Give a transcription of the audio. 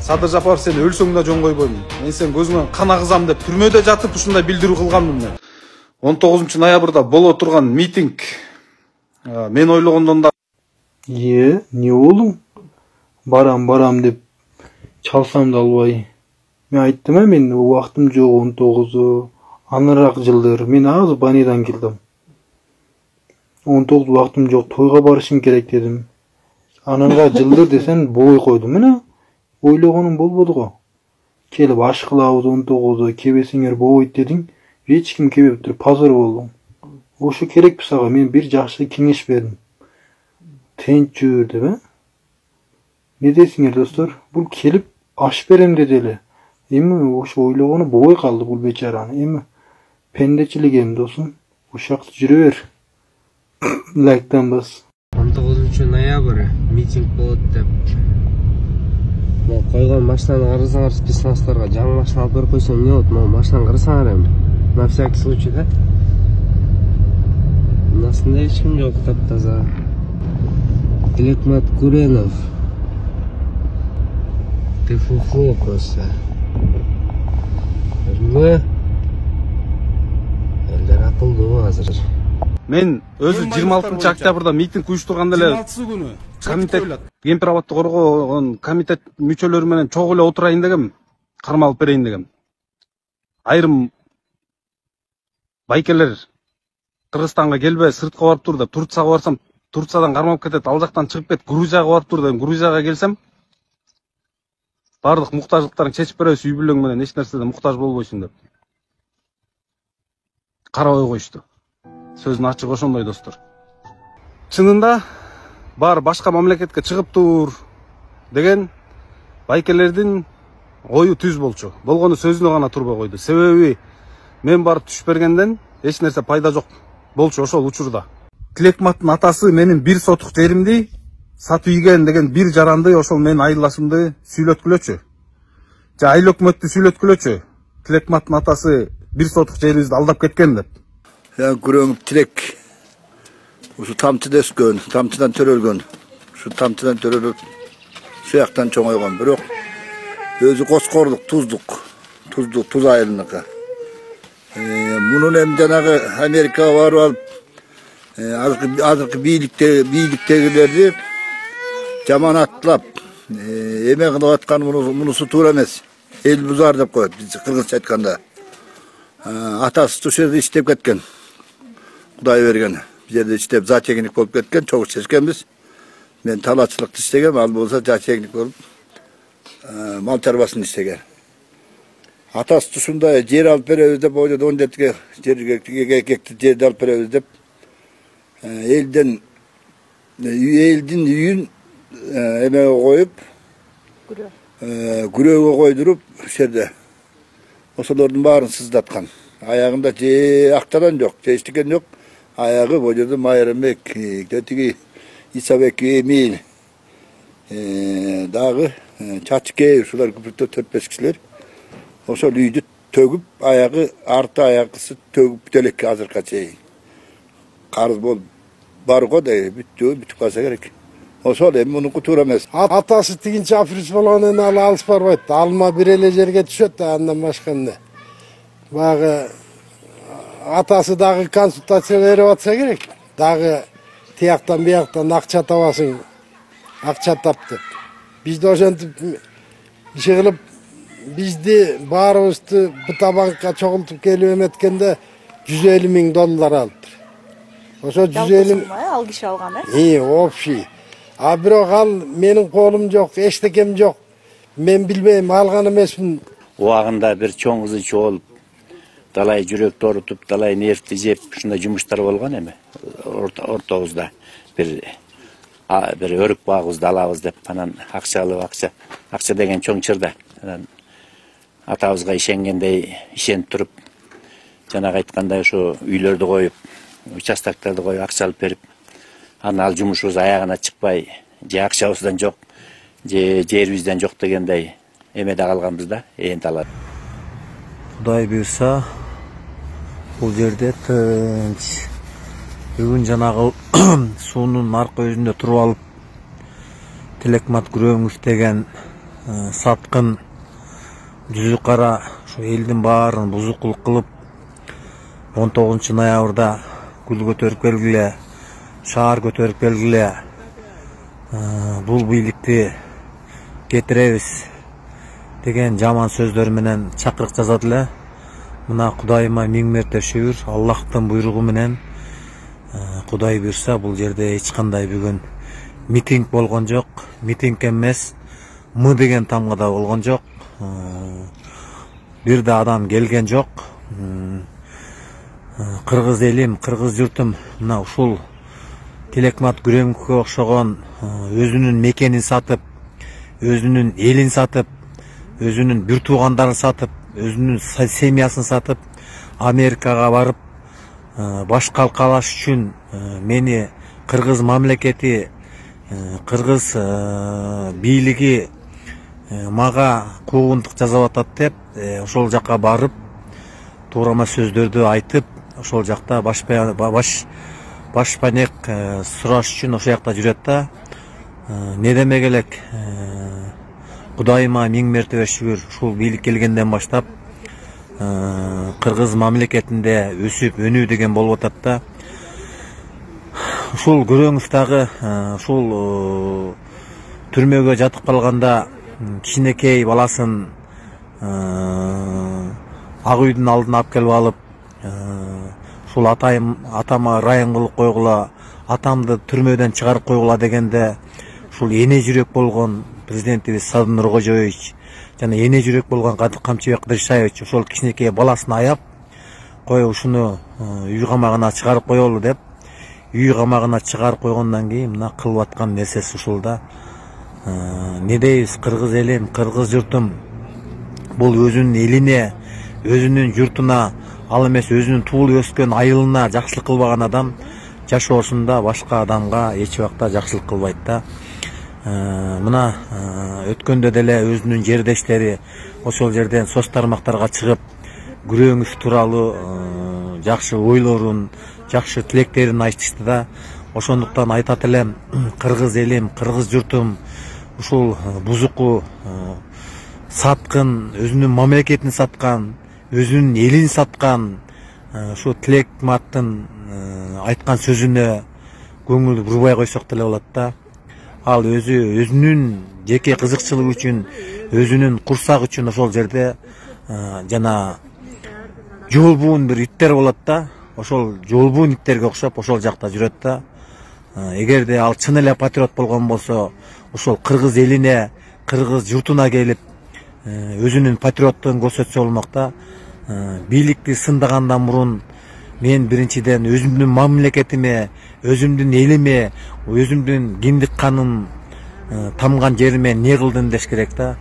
Садыр Жапаров, сен өлсөң да жөн койбоймун. Мен сен көзүңөн кан агызам деп түрмөдө жатып ушундай билдирүү кылганмын мен. 19 ноябрда боло турган митинг мен ойлогондон да не болдың? Барам деп чалсам да албай. Мен айттым, мен убактым жок, 19 аныраак жылдыр. Мен азыр Банидан келдим. 19 убактым жок, тойга барышым керек дедим. Аныраак жылдыр десен бой койдум. Мына ойлогонум болбоду го. Келип аш кылабыз 19 кебесиңер болбойт дедиң. Эч ким кебептир, пазар болдуң. Ошо керекпи сага? Мен бир жакшы кеңеш бердим. Тынч жүр деп, Не дейсиңер достор? Бул келип аш берем деди эле. Эми ошо ойлогону болбой калды бул бечараны. Эми пендечилик эми досум. Ушакта жүрө бер. Лайктан бас. 19 ноябрь митинг болот деп. Мен койгон машинаны карасаңар, спецназдарга жаңы машина алып берип койсоң эмне болот? Могу машинаны карасаңар эми. На всякий случай, да? Мынасында эч ким жок, таптаза. Тилекмат Куренов. ТФХ просто. Элдер атылды азыр. Мен өзү 26 октябрда митинг уюштурганда эле 26 күнү комитет кемпир абадты коргогон комитет мүчөлөрү менен чогуу эле отурайын дегем, кармалып берейин дегем. Айрым байкелер Кыргызстанга келбе, сыртка барып тур деп, Турцияга барсам, Турциядан кармалып кетет, ал жактан чыгып кет, Грузияга барып тур деп, Грузияга келсем, бардык муктаждыктарың чечип беребиз, үй бүлөң менен эч нерседен муктаж болбойсуң деп. Карабай коюшту. Сөзүн ачык ошондой достор. Чынында бар башка мамлекетке чыгып тур деген байкелердин ою түз болчу. Болгону сөзүнө гана турбай койду. Себеби мен барып түшүп бергенден эч нерсе пайда жок болчу ошол учурда. Тилекматтын атасы менин бир сотук жеримди сатып ийген деген бир жаранды ошол менин айылдашымды сүйлөткүлөчү. Же айыл өкмөттү сүйлөткүлөчү. Тилекматтын атасы бир сотук жерибизди алдап кеткен деп. Күрөңүп тилек. Ушу тамчыда өскөн, тамчыдан төрөлгөн. Ушу тамчыдан төрөлүп, сuyактан чоңойгон. Бирок өзү коскорлук, туз айылыныкы. Мунун эми жанагы Америкага барып алып, азыркы бийликтегилерди жаманаттап, эме кылып аткан мунусу туура эмес. Эл бузар деп коет, биз кыргызча айтканда. Атасы ушул жерде иштеп кеткен. Кудай берген. Бул жерде иштеп зоотехник болуп кеткен, чогуу чечкенбиз. Мен талаачылыкты иштегем, ал болсо зоотехник болуп мал чарбасын иштеген. Атасы ушундай жер алып беребиз деп, ойдо 17 гектар жерди алып беребиз деп, элдин үйүн эмеге коюп, күрөөгө койдуруп, ушул жерде ошолордун баарын сыздаткан. Аягында же актаран жок, же эчтекен жок. Аягы бул жерде Майрамбек, тиги Исабек Эмил, дагы Чачке, ушулар көпүртө 4-5 кишилер. Ошол үйдү төгүп, аягы арты аягысы төгүп бүтөлекке азыркыга чейин. Карыз болуп барго да бүтүп калса керек. Ошол эми мунуку туура эмес. Атасы тигинчи африз болгонун алыс барбайт. Алма бир эле жерге түшөт, андан башка эмне. Багы атасы дагы консультация берип атса керек. Дагы тияктан бияктан акча табасың. Акча тап деп. Бизде ошентип иши кылып, бизди баарыбызды Бутабанкка чогултуп келип эметкенде $150,000 алыптыр. Ошо 150 ал киши алган, общий. А бирок ал менин колум жок, эчтекем жок. Мен билбейм, алган эмесмин. Убагында бир чоң кызы болуп, далай жүрөктү орутуп, далай нервти жеп, ушундай жумуштар болгон эми. Ортобузда бир өрүк багыбызды алабыз деп, анан акча деген чоң чырда. Анан атабызга ишенгендей ишенип туруп, жанагы айткандай ошо үйлөрдү коюп, участокторду коюп, акча алып берип, анан ал жумушубуз аягына чыкпай, же акчабыздан жок, же жерибизден жок дегендей эмеде калганбыз да, энди алат. Кудай буйрса, бул жерде тынч. Бүгүн жанагы суунун аркы өзүндө туруп алып, Тилекмат Күрөңүв деген саткын, жүзү кара şu элдин баарын бузукулук кылып 19 ноябрда гүл көтөрүп келгиле, шаар көтөрүп келгиле, бул бийликти кетиребиз деген жаман сөздөр менен чакырык жазат эле. Мына Кудайыма миң мерте шүгүр, Аллахтын буйругу менен Кудай буйрса бул жерде эч кандай бүгүн митинг болгон жок. Митинг эмес, мы деген тамгада болгон жок. Бир да адам келген жок. Кыргыз элим, кыргыз журтум мына ушул Тилекмат Күрөңгүгө окшогон өзүнүн мекенин сатып, өзүнүн элин сатып, өзүнүн бир туугандарын сатып, өзүнүн семьясын сатып, Америкага барып, баш калкалаш үчүн мени кыргыз мамлекети, кыргыз бийлиги мага куугунтук жасап атат деп, ошол жакка барып, туурама сөздөрдү айтып, ошол жакта башпанек сураш үчүн ошол жакта жүрөт да. Не демек элек, Кудайыма миң мертебе шүгүр, ушул бийлик келгенден баштап кыргыз мамлекетинде өсүп өнүү деген болуп атат да. Ушул Күрөңов дагы ушул түрмөгө жатып калганда кичинекей баласын Ак үйдүн алдына алып келип алып, ушул атама райын кылып койгула, атамды түрмөдөн чыгарып койгула дегенде, ушул эне жүрөк болгон президентибиз Садыр Нуркожоевич жана эне жүрөк болгон Камчыбек Кыдыршаевич ошол кичинекей баласын аяп, кой ушуну үй камагына чыгарып коелу деп, үй камагына чыгарып койгондон кийин мына кылып аткан нерсеси ушул да. Не дейбиз, кыргыз элим, кыргыз журтум, бул өзүнүн элине, өзүнүн журтуна, ал эмес өзүнүн туулуп өскөн айылына жакшылык кылбаган адам жашоосунда башка адамга эч убакта жакшылык кылбайт да. Мына өткөндө деле өзүнүн жердештери ошол жерден соц тармактарга чыгып, Күрөңов тууралуу жакшы ойлорун, жакшы тилектерин айтышты да. Ошондуктан айтат элем, кыргыз элим, кыргыз журтум, ушул бузуку саткын, өзүнүн мамлекетин саткан, өзүнүн элин саткан, ушу Тилекматтын айткан сөзүнө көңүл бурбай койсок деле болот да. Ал өзүнүн жеке кызыкчылыгы үчүн, өзүнүн курсагы үчүн ошол жерде жана жолбуун бир иттер болот да. Ошол жолбуун иттерге окшоп ошол жакта жүрөт да. Эгерде ал чын эле патриот болгон болсо, ошол кыргыз элине, кыргыз журтуна келип, өзүнүн патриоттугун көрсөтсө болмок да. Бийликти сындагандан мурун мен биринчиден өзүмдүн мамлекетиме, өзүмдүн элиме, өзүмдүн киндик каным тамган жериме не кылдым деш керек да.